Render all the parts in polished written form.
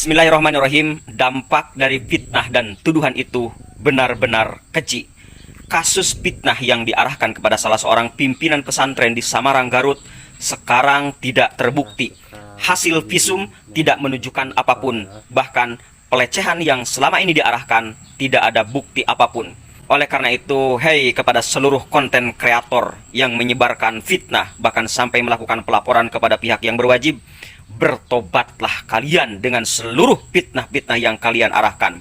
Bismillahirrahmanirrahim. Dampak dari fitnah dan tuduhan itu benar-benar keji. Kasus fitnah yang diarahkan kepada salah seorang pimpinan pesantren di Samarang, Garut sekarang tidak terbukti. Hasil visum tidak menunjukkan apapun. Bahkan pelecehan yang selama ini diarahkan tidak ada bukti apapun. Oleh karena itu, hei kepada seluruh konten kreator yang menyebarkan fitnah, bahkan sampai melakukan pelaporan kepada pihak yang berwajib, bertobatlah kalian dengan seluruh fitnah-fitnah yang kalian arahkan.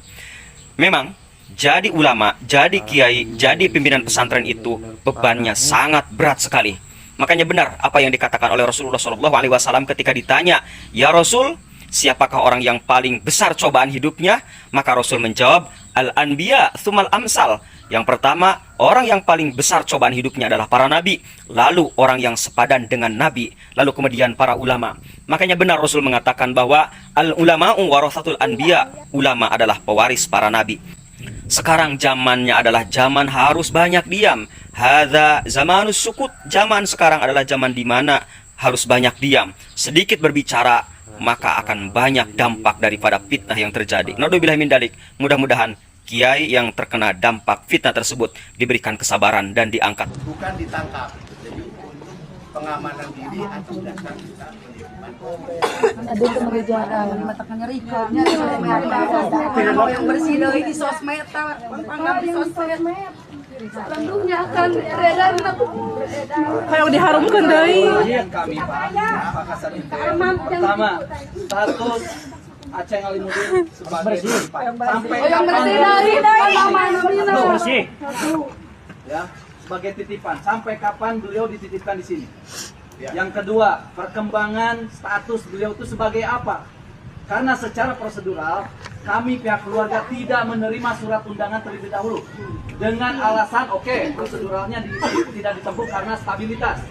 Memang, jadi ulama, jadi kiai, jadi pimpinan pesantren itu bebannya sangat berat sekali. Makanya benar apa yang dikatakan oleh Rasulullah SAW ketika ditanya, "Ya Rasul, siapakah orang yang paling besar cobaan hidupnya?" Maka Rasul menjawab, "Al-Anbiya thumal amsal." Yang pertama, orang yang paling besar cobaan hidupnya adalah para nabi, lalu orang yang sepadan dengan nabi, lalu kemudian para ulama. Makanya benar Rasul mengatakan bahwa al-ulama'u warathatul anbiya, ulama adalah pewaris para nabi. Sekarang zamannya adalah zaman harus banyak diam. Hadza zamanus sukut. Zaman sekarang adalah zaman di mana harus banyak diam. Sedikit berbicara, maka akan banyak dampak daripada fitnah yang terjadi. Naudzubillah min dzalik. Mudah-mudahan kiai yang terkena dampak fitnah tersebut diberikan kesabaran dan diangkat. Bukan ditangkap. Jadi untuk pengamanan diri atas dasar kita penitipan. Ada yang mengerjakan matakannya Riko yang bersih dari di sosmed panggap di sosmed landungnya akan beredar kayak diharumkan dari kami pertama status Aceh Alimuddin sebagai sampai yang bersih dari bersih ya sebagai titipan sampai kapan beliau dititipkan di sini. Yang kedua, perkembangan status beliau itu sebagai apa? Karena secara prosedural kami pihak keluarga tidak menerima surat undangan terlebih dahulu dengan alasan proseduralnya tidak ditempuh karena stabilitas.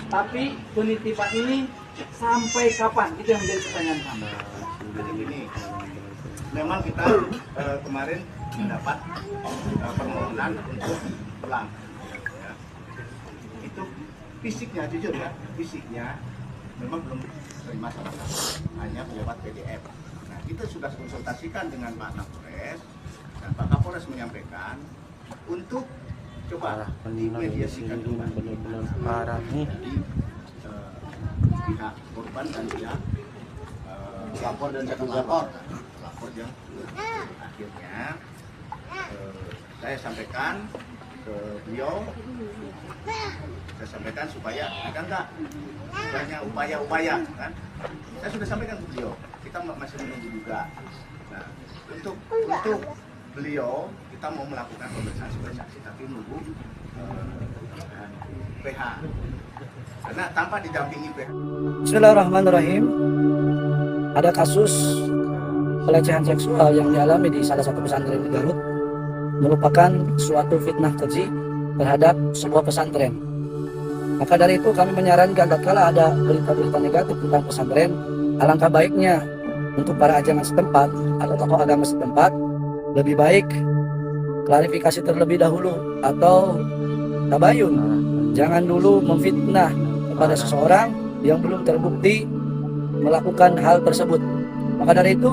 Tapi penitipan ini sampai kapan? Itu yang menjadi pertanyaan kami. Jadi ini memang kita kemarin mendapat permohonan untuk pulang. Ya. Itu fisiknya, jujur ya, fisiknya memang belum terima sama kami, hanya lewat PDF. Nah, kita sudah konsultasikan dengan Pak Kapolres dan Pak Kapolres menyampaikan untuk coba dimediasikan kembali di pihak korban dan pihak lapor dan lapor yang akhirnya saya sampaikan ke beliau, saya sampaikan supaya akan tak banyak upaya-upaya kan, saya sudah sampaikan ke beliau, kita masih menunggu juga. Nah, untuk beliau kita mau melakukan pemeriksaan sebagai saksi tapi menunggu PH karena tanpa didampingi PH. Bismillahirrahmanirrahim. Ada kasus pelecehan seksual yang dialami di salah satu pesantren di Garut merupakan suatu fitnah keji terhadap sebuah pesantren. Maka dari itu kami menyarankan tatkala ada berita-berita negatif tentang pesantren, alangkah baiknya untuk para ajangan setempat atau tokoh agama setempat lebih baik klarifikasi terlebih dahulu atau tabayun. Jangan dulu memfitnah kepada seseorang yang belum terbukti melakukan hal tersebut. Maka dari itu,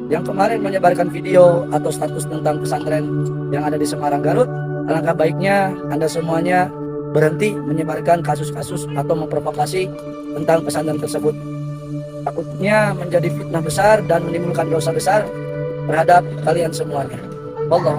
yang kemarin menyebarkan video atau status tentang pesantren yang ada di Semarang, Garut, alangkah baiknya Anda semuanya berhenti menyebarkan kasus-kasus atau memprovokasi tentang pesantren tersebut. Takutnya menjadi fitnah besar dan menimbulkan dosa besar terhadap kalian semuanya. Wallah.